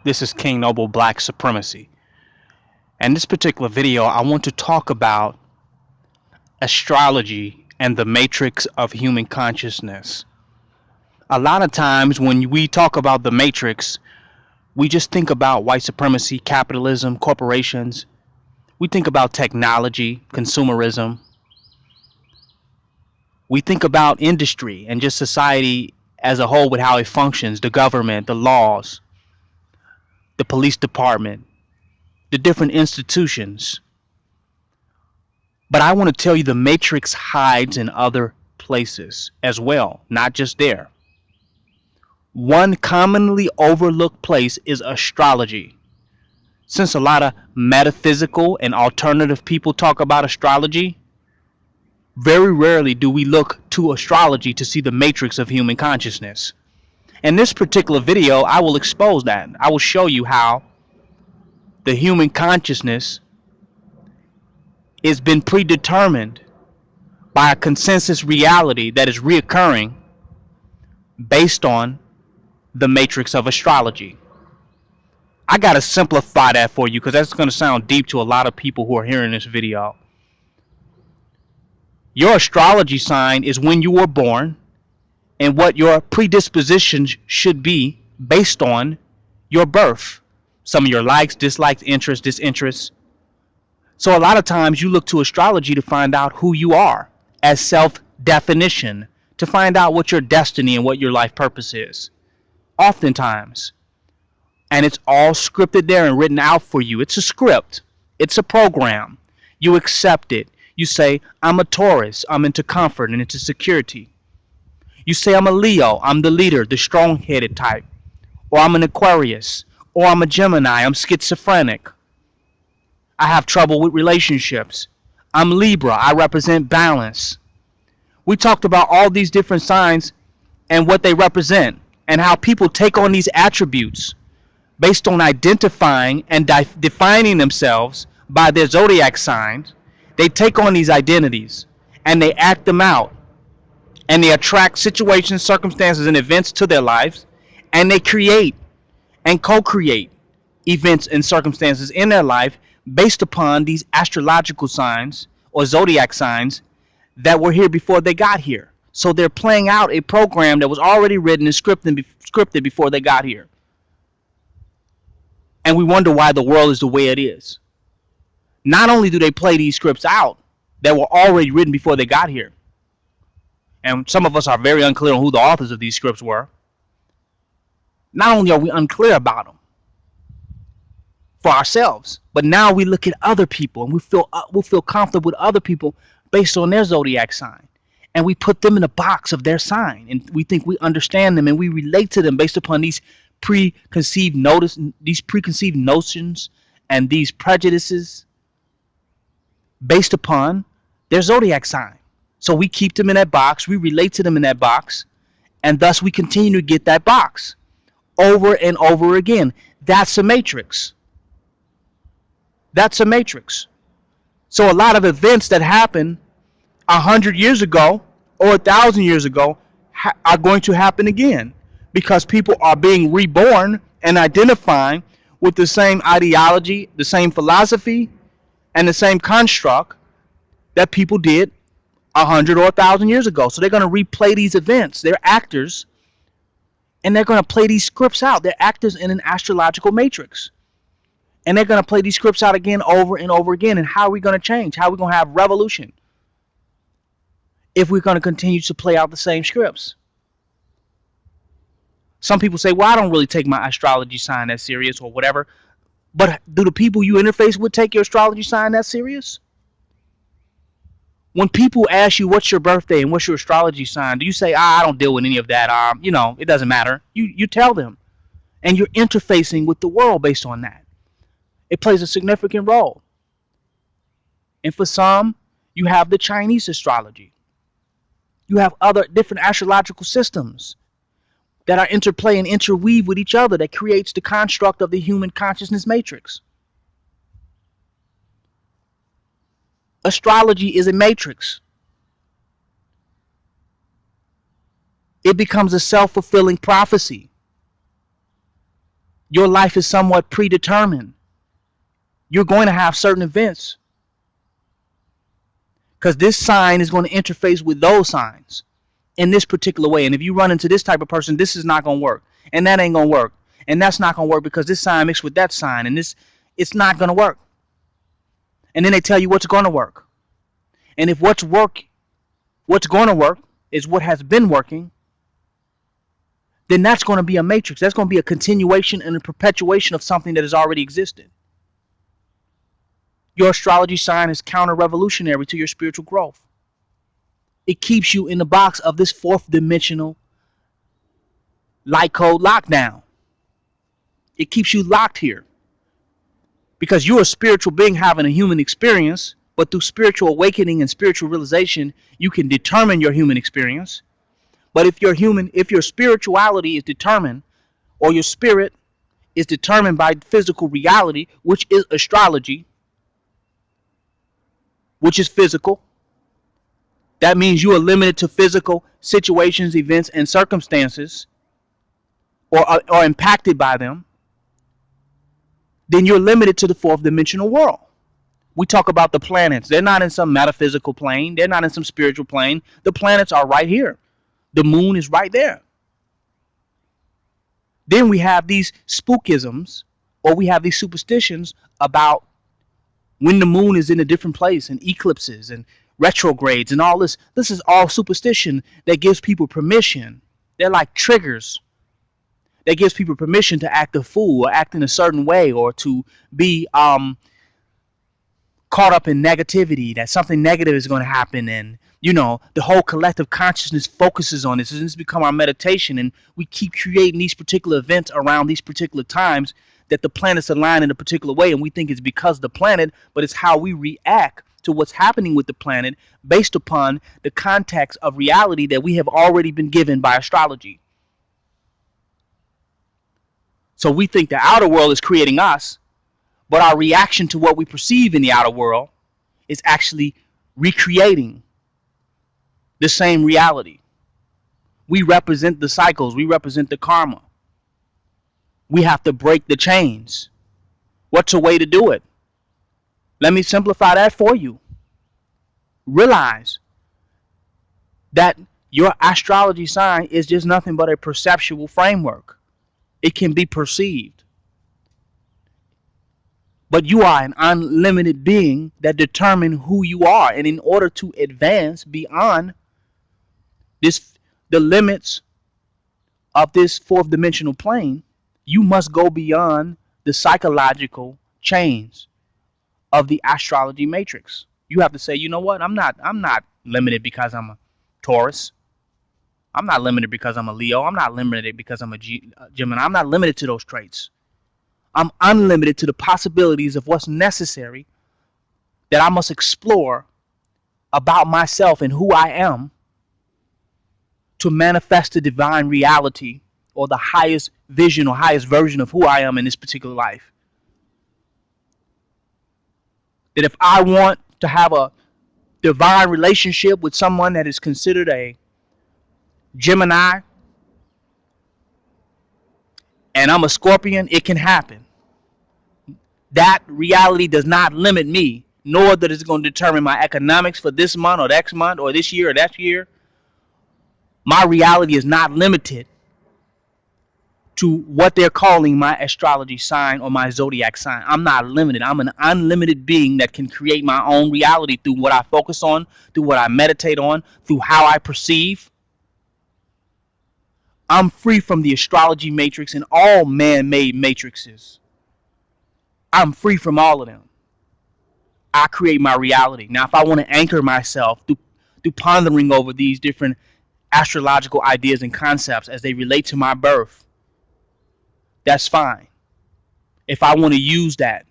This is King Noble Black Supremacy. And this particular video, I want to talk about astrology and the matrix of human consciousness. A lot of times when we talk about the matrix, we just think about white supremacy, capitalism, corporations. We think about technology, consumerism. We think about industry and just society as a whole with how it functions, the government, the laws, the police department, the different institutions. But I want to tell you the matrix hides in other places as well, not just there. One commonly overlooked place is astrology. Since a lot of metaphysical and alternative people talk about astrology, very rarely do we look to astrology to see the matrix of human consciousness. In this particular video, I will expose that. I will show you how the human consciousness has been predetermined by a consensus reality that is reoccurring based on the matrix of astrology. I gotta simplify that for you because that's going to sound deep to a lot of people who are hearing this video. Your astrology sign is when you were born and what your predispositions should be based on your birth. Some of your likes, dislikes, interests, disinterests. So a lot of times you look to astrology to find out who you are as self-definition, to find out what your destiny and what your life purpose is. Oftentimes. And it's all scripted there and written out for you. It's a script. It's a program. You accept it. You say, I'm a Taurus. I'm into comfort and into security. You say, I'm a Leo. I'm the leader, the strong-headed type. Or I'm an Aquarius. Or I'm a Gemini. I'm schizophrenic. I have trouble with relationships. I'm Libra. I represent balance. We talked about all these different signs and what they represent and how people take on these attributes based on identifying and defining themselves by their zodiac signs. They take on these identities and they act them out, and they attract situations, circumstances, and events to their lives, and they create and co-create events and circumstances in their life based upon these astrological signs or zodiac signs that were here before they got here. So they're playing out a program that was already written and scripted before they got here. And we wonder why the world is the way it is. Not only do they play these scripts out that were already written before they got here, and some of us are very unclear on who the authors of these scripts were. Not only are we unclear about them for ourselves, but now we look at other people and we'll feel comfortable with other people based on their zodiac sign, and we put them in a box of their sign, and we think we understand them and we relate to them based upon these preconceived notions and these prejudices based upon their zodiac sign. So we keep them in that box, we relate to them in that box, and thus we continue to get that box over and over again. That's a matrix. That's a matrix. So a lot of events that happen 100 years ago or 1,000 years ago are going to happen again, because people are being reborn and identifying with the same ideology, the same philosophy, and the same construct that people did 100 or 1,000 years ago. So they're going to replay these events. They're actors, and they're going to play these scripts out. They're actors in an astrological matrix. And they're going to play these scripts out again over and over again. And how are we going to change? How are we going to have revolution if we're going to continue to play out the same scripts? Some people say, well, I don't really take my astrology sign that serious or whatever. But do the people you interface with take your astrology sign that serious? When people ask you what's your birthday and what's your astrology sign, do you say, I don't deal with any of that. It doesn't matter. You tell them. And you're interfacing with the world based on that. It plays a significant role. And for some, you have the Chinese astrology. You have other different astrological systems that are interplay and interweave with each other that creates the construct of the human consciousness matrix. Astrology is a matrix. It becomes a self-fulfilling prophecy. Your life is somewhat predetermined. You're going to have certain events because this sign is going to interface with those signs in this particular way. And if you run into this type of person, this is not going to work. And that ain't going to work. And that's not going to work because this sign mixed with that sign. And it's not going to work. And then they tell you what's going to work. And if what's going to work is what has been working, then that's going to be a matrix. That's going to be a continuation and a perpetuation of something that has already existed. Your astrology sign is counter-revolutionary to your spiritual growth. It keeps you in the box of this fourth dimensional light code lockdown. It keeps you locked here. Because you're a spiritual being having a human experience, but through spiritual awakening and spiritual realization, you can determine your human experience. But if your spirituality is determined, or your spirit is determined by physical reality, which is astrology, which is physical, that means you are limited to physical situations, events, and circumstances, or impacted by them, then you're limited to the fourth dimensional world. We talk about the planets. They're not in some metaphysical plane. They're not in some spiritual plane. The planets are right here. The moon is right there. Then we have these spookisms, or we have these superstitions about when the moon is in a different place, and eclipses and retrogrades and all this. This is all superstition that gives people permission. They're like triggers that gives people permission to act a fool or act in a certain way, or to be caught up in negativity, that something negative is going to happen. And the whole collective consciousness focuses on this, and it's become our meditation, and we keep creating these particular events around these particular times that the planets align in a particular way, and we think it's because of the planet, but it's how we react to what's happening with the planet based upon the context of reality that we have already been given by astrology. So we think the outer world is creating us, but our reaction to what we perceive in the outer world is actually recreating the same reality. We represent the cycles. We represent the karma. We have to break the chains. What's a way to do it? Let me simplify that for you. Realize that your astrology sign is just nothing but a perceptual framework. It can be perceived. But you are an unlimited being that determines who you are. And in order to advance beyond the limits of this fourth dimensional plane, you must go beyond the psychological chains of the astrology matrix. You have to say, you know what? I'm not limited because I'm a Taurus. I'm not limited because I'm a Leo. I'm not limited because I'm a Gemini. I'm not limited to those traits. I'm unlimited to the possibilities of what's necessary that I must explore about myself and who I am to manifest the divine reality, or the highest vision or highest version of who I am in this particular life. That if I want to have a divine relationship with someone that is considered a Gemini and I'm a Scorpion, it can happen. That reality does not limit me, nor that it's going to determine my economics for this month or next month or this year or that year. My reality is not limited to what they're calling my astrology sign or my zodiac sign. I'm not limited. I'm an unlimited being that can create my own reality through what I focus on, through what I meditate on, through how I perceive. I'm free from the astrology matrix and all man-made matrices. I'm free from all of them. I create my reality. Now, if I want to anchor myself through pondering over these different astrological ideas and concepts as they relate to my birth, that's fine. If I want to use that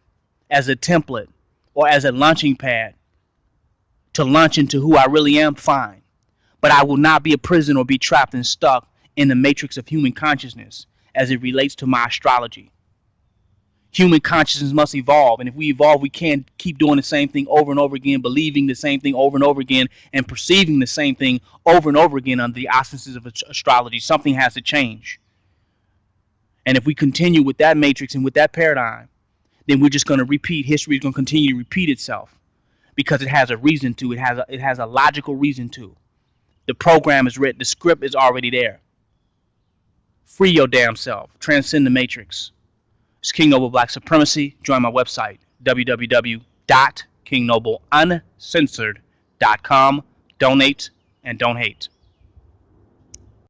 as a template or as a launching pad to launch into who I really am, fine. But I will not be a prisoner or be trapped and stuck in the matrix of human consciousness as it relates to my astrology. Human consciousness must evolve, and if we evolve, we can't keep doing the same thing over and over again, believing the same thing over and over again, and perceiving the same thing over and over again under the auspices of astrology. Something has to change. And if we continue with that matrix and with that paradigm, then we're just going to repeat. History is going to continue to repeat itself because it has a reason to. It has a logical reason to. The program is written. The script is already there. Free your damn self. Transcend the matrix. It's King Noble Black Supremacy. Join my website, www.kingnobleuncensored.com. Donate and don't hate.